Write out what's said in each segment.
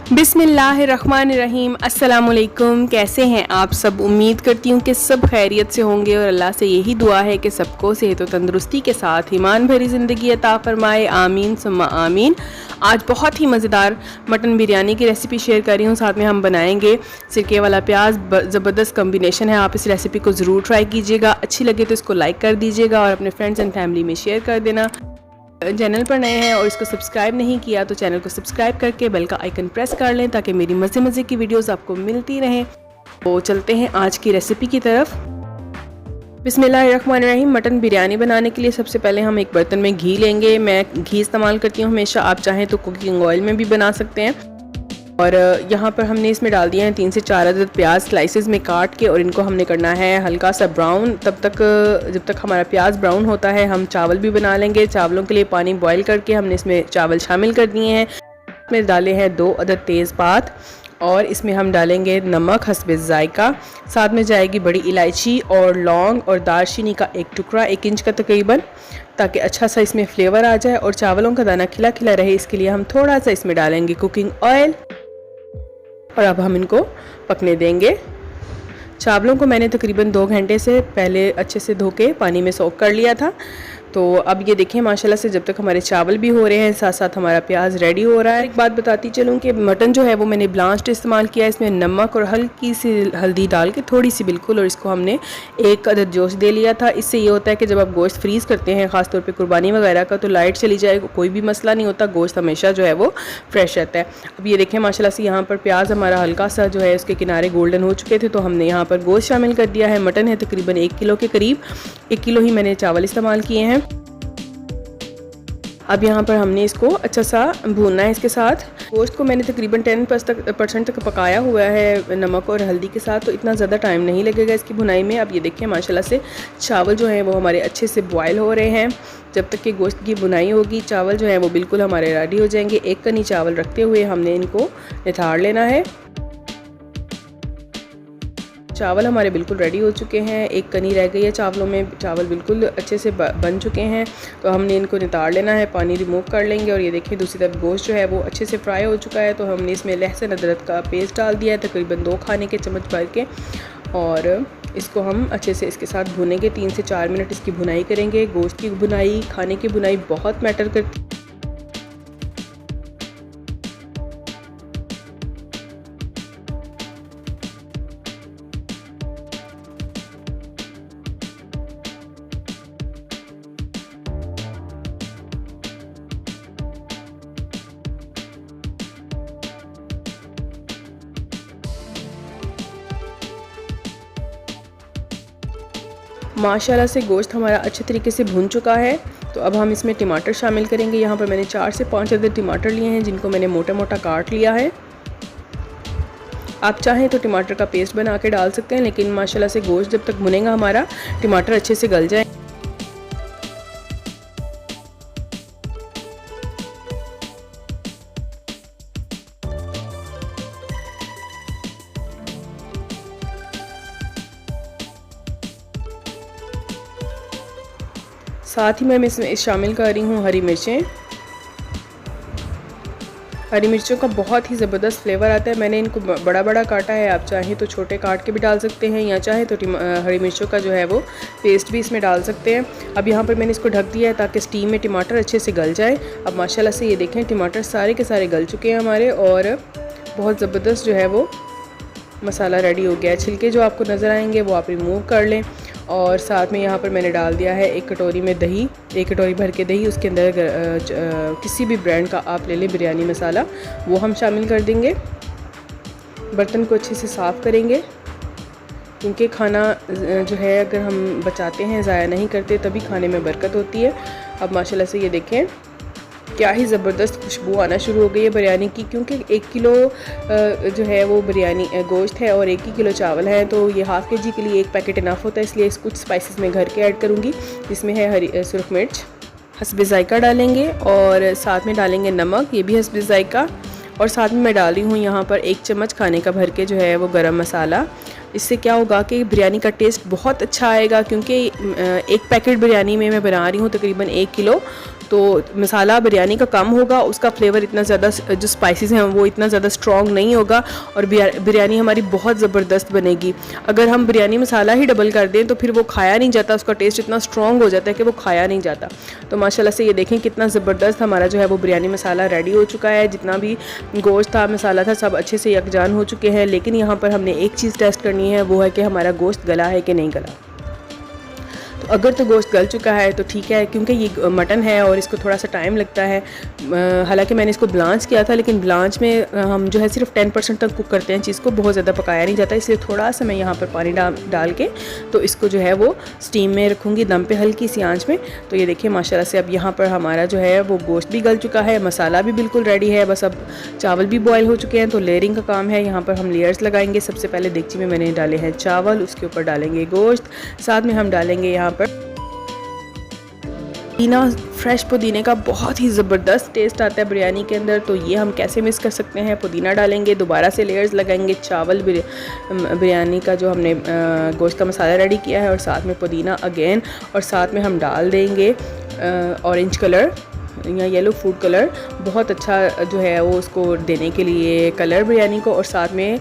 बिस्मिल्लाहिर्रहमानिर्रहीम। अस्सलामुअलैकुम। कैसे हैं आप सब? उम्मीद करती हूँ कि सब खैरियत से होंगे और अल्लाह से यही दुआ है कि सबको सेहत और तंदुरुस्ती के साथ ईमान भरी ज़िंदगी अता फरमाए। आमीन सुम्मा आमीन। आज बहुत ही मज़ेदार मटन बिरयानी की रेसिपी शेयर कर रही हूँ। साथ में हम बनाएंगे सिरके वाला प्याज। ज़बरदस्त कम्बिनेशन है। आप इस रेसिपी को ज़रूर ट्राई कीजिएगा। अच्छी लगे तो इसको लाइक कर दीजिएगा और अपने फ्रेंड्स एंड फैमिली में शेयर कर देना। चैनल पर नए हैं और इसको सब्सक्राइब नहीं किया तो चैनल को सब्सक्राइब करके बेल का आइकन प्रेस कर लें ताकि मेरी मज़े की वीडियोस आपको मिलती रहें। तो चलते हैं आज की रेसिपी की तरफ। बिस्मिल्लाहिर्रहमानिर्रहीम। मटन बिरयानी बनाने के लिए सबसे पहले हम एक बर्तन में घी लेंगे। मैं घी इस्तेमाल करती हूँ हमेशा। आप चाहें तो कुकिंग ऑयल में भी बना सकते हैं। और यहाँ पर हमने इसमें डाल दिया है 3 से 4 अदद प्याज स्लाइसेस में काट के, और इनको हमने करना है हल्का सा ब्राउन। तब तक जब तक हमारा प्याज ब्राउन होता है हम चावल भी बना लेंगे। चावलों के लिए पानी बॉईल करके हमने इसमें चावल शामिल कर दिए हैं। इसमें डाले हैं 2 अदद तेज़पात और इसमें हम डालेंगे नमक हस्बे ज़ायका। साथ में जाएगी बड़ी इलायची और लौंग और दालचीनी का एक टुकड़ा 1 इंच का तकरीबन, ताकि अच्छा सा इसमें फ्लेवर आ जाए और चावलों का दाना खिला खिला रहे। इसके लिए हम थोड़ा सा इसमें डालेंगे कुकिंग ऑयल और अब हम इनको पकने देंगे। चावलों को मैंने तकरीबन 2 घंटे से पहले अच्छे से धो के पानी में सोक कर लिया था। तो अब ये देखें माशाल्लाह से जब तक हमारे चावल भी हो रहे हैं साथ साथ हमारा प्याज रेडी हो रहा है। एक बात बताती चलूँ कि मटन जो है वो मैंने ब्लांच्ड इस्तेमाल किया है। इसमें नमक और हल्की सी हल्दी डाल के थोड़ी सी बिल्कुल, और इसको हमने 1 अदद जोश दे लिया था। इससे ये होता है कि जब आप गोश्त फ्रीज़ करते हैं ख़ासतौर पर कुर्बानी वगैरह का, तो लाइट चली जाए कोई भी मसला नहीं होता, गोश्त हमेशा जो है वो फ्रेश रहता है। अब ये देखें माशाल्लाह से यहाँ पर प्याज हमारा हल्का सा जो है उसके किनारे गोल्डन हो चुके थे, तो हमने यहाँ पर गोश्त शामिल कर दिया है। मटन है तकरीबन 1 किलो के करीब, 1 किलो ही मैंने चावल इस्तेमाल किए हैं। अब यहाँ पर हमने इसको अच्छा सा भूनना है। इसके साथ गोश्त को मैंने तकरीबन 10% तक पकाया हुआ है नमक और हल्दी के साथ, तो इतना ज़्यादा टाइम नहीं लगेगा इसकी भुनाई में। अब ये देखिए माशाल्लाह से चावल जो हैं वो हमारे अच्छे से बॉयल हो रहे हैं। जब तक कि गोश्त की भुनाई होगी चावल जो है वो बिल्कुल हमारे रेडी हो जाएंगे। 1 कनी चावल रखते हुए हमने इनको निथाड़ लेना है। चावल हमारे बिल्कुल रेडी हो चुके हैं। 1 कनी रह गई है चावलों में। चावल बिल्कुल अच्छे से बन चुके हैं, तो हमने इनको नितार लेना है, पानी रिमूव कर लेंगे। और ये देखिए दूसरी तरफ गोश्त जो है वो अच्छे से फ्राई हो चुका है, तो हमने इसमें लहसुन अदरक का पेस्ट डाल दिया है तकरीबन 2 खाने के चम्मच भर के, और इसको हम अच्छे से इसके साथ भुनेंगे। 3 से 4 मिनट इसकी भुनाई करेंगे। गोश्त की भुनाई, खाने की भुनाई बहुत मैटर करती है। माशाल्लाह से गोश्त हमारा अच्छे तरीके से भुन चुका है, तो अब हम इसमें टमाटर शामिल करेंगे। यहाँ पर मैंने 4 से 5 अदद टमाटर लिए हैं, जिनको मैंने मोटा मोटा काट लिया है। आप चाहें तो टमाटर का पेस्ट बना के डाल सकते हैं, लेकिन माशाल्लाह से गोश्त जब तक भुनेगा हमारा टमाटर अच्छे से गल जाए। साथ ही मैं इसमें शामिल कर रही हूँ हरी मिर्चें। हरी मिर्चों का बहुत ही ज़बरदस्त फ्लेवर आता है। मैंने इनको बड़ा बड़ा काटा है, आप चाहें तो छोटे काट के भी डाल सकते हैं, या चाहें तो हरी मिर्चों का जो है वो पेस्ट भी इसमें डाल सकते हैं। अब यहाँ पर मैंने इसको ढक दिया है ताकि स्टीम में टमाटर अच्छे से गल जाए। अब माशाल्लाह से ये देखें टमाटर सारे के सारे गल चुके हैं हमारे, और बहुत ज़बरदस्त जो है वो मसाला रेडी हो गया है। छिलके जो आपको नज़र आएंगे वो आप रिमूव कर लें। और साथ में यहाँ पर मैंने डाल दिया है 1 कटोरी में दही, 1 कटोरी भर के दही। उसके अंदर किसी भी ब्रांड का आप ले लें बिरयानी मसाला, वो हम शामिल कर देंगे। बर्तन को अच्छे से साफ़ करेंगे, क्योंकि खाना जो है अगर हम बचाते हैं, ज़ाया नहीं करते, तभी खाने में बरकत होती है। अब माशाल्लाह से ये देखें क्या ही ज़बरदस्त खुशबू आना शुरू हो गई है बिरयानी की, क्योंकि 1 किलो जो है वो बिरयानी गोश्त है और 1 ही किलो चावल है, तो ये हाफ़ के जी के लिए 1 पैकेट इनफ होता है। इसलिए कुछ स्पाइसेस मैं घर के ऐड करूँगी, जिसमें है हरी सुरख मिर्च, हस्बे ज़ायका डालेंगे, और साथ में डालेंगे नमक, ये भी हस्बे ज़ायका, और साथ में मैं डाल रही हूँ यहाँ पर 1 चम्मच खाने का भर के जो है वो गरम मसाला। इससे क्या होगा कि बिरयानी का टेस्ट बहुत अच्छा आएगा, क्योंकि 1 पैकेट बिरयानी में मैं बना रही हूँ तकरीबन 1 किलो, तो मसाला बिरयानी का कम होगा, उसका फ्लेवर इतना ज़्यादा, जो स्पाइसेस हैं वो इतना ज़्यादा स्ट्रॉन्ग नहीं होगा और बिरयानी हमारी बहुत ज़बरदस्त बनेगी। अगर हम बिरयानी मसाला ही डबल कर दें तो फिर वो खाया नहीं जाता, उसका टेस्ट इतना स्ट्रॉन्ग हो जाता है कि वो खाया नहीं जाता। तो माशाल्लाह से ये देखें कितना ज़बरदस्त हमारा जो है वो बिरयानी मसाला रेडी हो चुका है। जितना भी गोश्त था, मसाला था, सब अच्छे से यकजान हो चुके हैं। लेकिन यहाँ पर हमने एक चीज़ टेस्ट करनी है, वो है कि हमारा गोश्त गला है कि नहीं गला। तो अगर तो गोश्त गल चुका है तो ठीक है, क्योंकि ये मटन है और इसको थोड़ा सा टाइम लगता है। हालांकि मैंने इसको ब्लांच किया था, लेकिन ब्लांच में हम जो है सिर्फ 10% तक कुक करते हैं चीज़ को, बहुत ज़्यादा पकाया नहीं जाता। इसलिए थोड़ा सा मैं यहाँ पर पानी डाल के तो इसको जो है वो स्टीम में रखूँगी, दम पे हल्की सी आंच में। तो ये देखिए माशाल्लाह से अब यहाँ पर हमारा जो है वो गोश्त भी गल चुका है, मसाला भी बिल्कुल रेडी है। बस अब चावल भी बॉयल हो चुके हैं, तो लेयरिंग का काम है। यहाँ पर हम लेयर्स लगाएंगे। सबसे पहले देगची में मैंने डाले हैं चावल, उसके ऊपर डालेंगे गोश्त, साथ में हम डालेंगे यहाँ पर पुदीना। फ्रेश पुदीने का बहुत ही ज़बरदस्त टेस्ट आता है बिरयानी के अंदर, तो ये हम कैसे मिस कर सकते हैं। पुदीना डालेंगे, दोबारा से लेयर्स लगाएंगे, चावल बिरयानी का जो हमने गोश्त का मसाला रेडी किया है और साथ में पुदीना अगेन, और साथ में हम डाल देंगे ऑरेंज कलर या येलो फूड कलर, बहुत अच्छा जो है वो उसको देने के लिए कलर बिरयानी को। और साथ में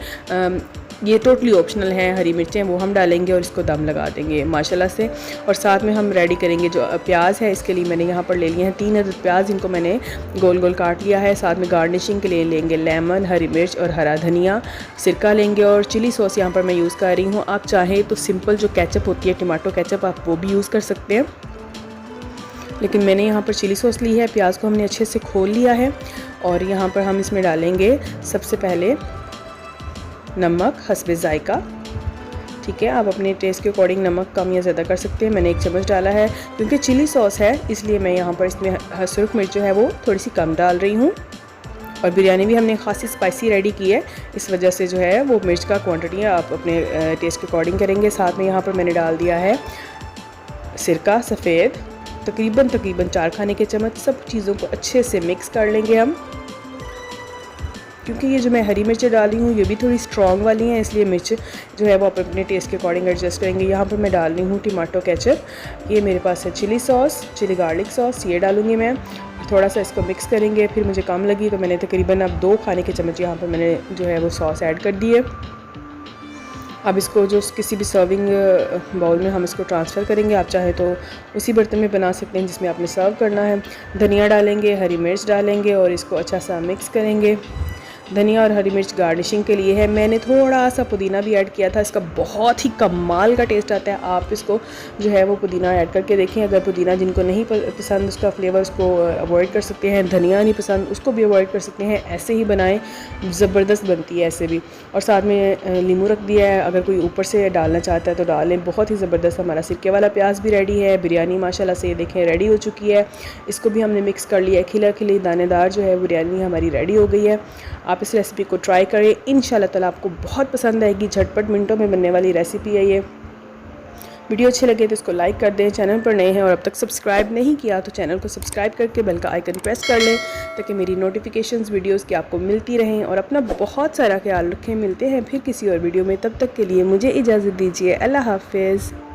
ये टोटली ऑप्शनल है, हरी मिर्चें वो हम डालेंगे और इसको दम लगा देंगे माशाल्लाह से। और साथ में हम रेडी करेंगे जो प्याज है, इसके लिए मैंने यहाँ पर ले लिए हैं 3 अदद प्याज, इनको मैंने गोल गोल काट लिया है। साथ में गार्निशिंग के लिए लेंगे लेमन, हरी मिर्च और हरा धनिया, सिरका लेंगे और चिली सॉस यहाँ पर मैं यूज़ कर रही हूँ। आप चाहें तो सिंपल जो केचप होती है, टमाटो केचप, आप वो भी यूज़ कर सकते हैं, लेकिन मैंने यहाँ पर चिली सॉस ली है। प्याज को हमने अच्छे से खोल लिया है और यहाँ पर हम इसमें डालेंगे सबसे पहले नमक हस्बे ज़ायका। ठीक है, आप अपने टेस्ट के अकॉर्डिंग नमक कम या ज़्यादा कर सकते हैं। मैंने 1 चम्मच डाला है, क्योंकि चिली सॉस है इसलिए मैं यहाँ पर इसमें सुर्ख मिर्च जो है वो थोड़ी सी कम डाल रही हूँ। और बिरयानी भी हमने खासी स्पाइसी रेडी की है, इस वजह से जो है वो मिर्च का क्वांटिटी आप अपने टेस्ट के अकॉर्डिंग करेंगे। साथ में यहाँ पर मैंने डाल दिया है सिरका सफ़ेद, तकरीबन 4 खाने के चम्मच। सब चीज़ों को अच्छे से मिक्स कर लेंगे हम, क्योंकि ये जो मैं हरी मिर्चें डाली हूँ ये भी थोड़ी स्ट्रॉन्ग वाली हैं, इसलिए मिर्च जो है वो आप अपने टेस्ट के अकॉर्डिंग एडजस्ट करेंगे। यहाँ पर मैं डाल रही हूँ टमाटो केचप, ये मेरे पास है chilli sauce, chilli garlic sauce, ये डालूँगी मैं। थोड़ा सा इसको मिक्स करेंगे, फिर मुझे कम लगी तो मैंने तकरीबन अब 2 खाने के चम्मच यहाँ पर मैंने जो है वो सॉस ऐड कर दी है। अब इसको जो किसी भी सर्विंग बाउल में हम इसको ट्रांसफ़र करेंगे। आप चाहे तो उसी बर्तन में बना सकते हैं जिसमें आपने सर्व करना है। धनिया डालेंगे, हरी मिर्च डालेंगे और इसको अच्छा सा मिक्स करेंगे। धनिया और हरी मिर्च गार्निशिंग के लिए है। मैंने थोड़ा सा पुदीना भी ऐड किया था, इसका बहुत ही कमाल का टेस्ट आता है। आप इसको जो है वो पुदीना ऐड करके देखें। अगर पुदीना जिनको नहीं पसंद उसका फ्लेवर, उसको अवॉइड कर सकते हैं। धनिया नहीं पसंद उसको भी अवॉइड कर सकते हैं। ऐसे ही बनाएं, ज़बरदस्त बनती है ऐसे भी। और साथ में नींबू रख दिया है, अगर कोई ऊपर से डालना चाहता है तो डालें। बहुत ही ज़बरदस्त हमारा सिरके वाला प्याज भी रेडी है। बिरयानी माशाल्लाह से देखें रेडी हो चुकी है। इसको भी हमने मिक्स कर लिया है। खिला खिली दानेदार जो है बिरयानी हमारी रेडी हो गई है। आप इस रेसिपी को ट्राई करें, इंशाल्लाह ताला आपको बहुत पसंद आएगी। झटपट मिनटों में बनने वाली रेसिपी है ये। वीडियो अच्छे लगे तो इसको लाइक कर दें। चैनल पर नए हैं और अब तक सब्सक्राइब नहीं किया तो चैनल को सब्सक्राइब करके बेल का आइकन प्रेस कर लें, ताकि मेरी नोटिफिकेशंस वीडियोस की आपको मिलती रहें। और अपना बहुत सारा ख्याल रखें। मिलते हैं फिर किसी और वीडियो में, तब तक के लिए मुझे इजाज़त दीजिए। अल्लाह हाफ़िज़।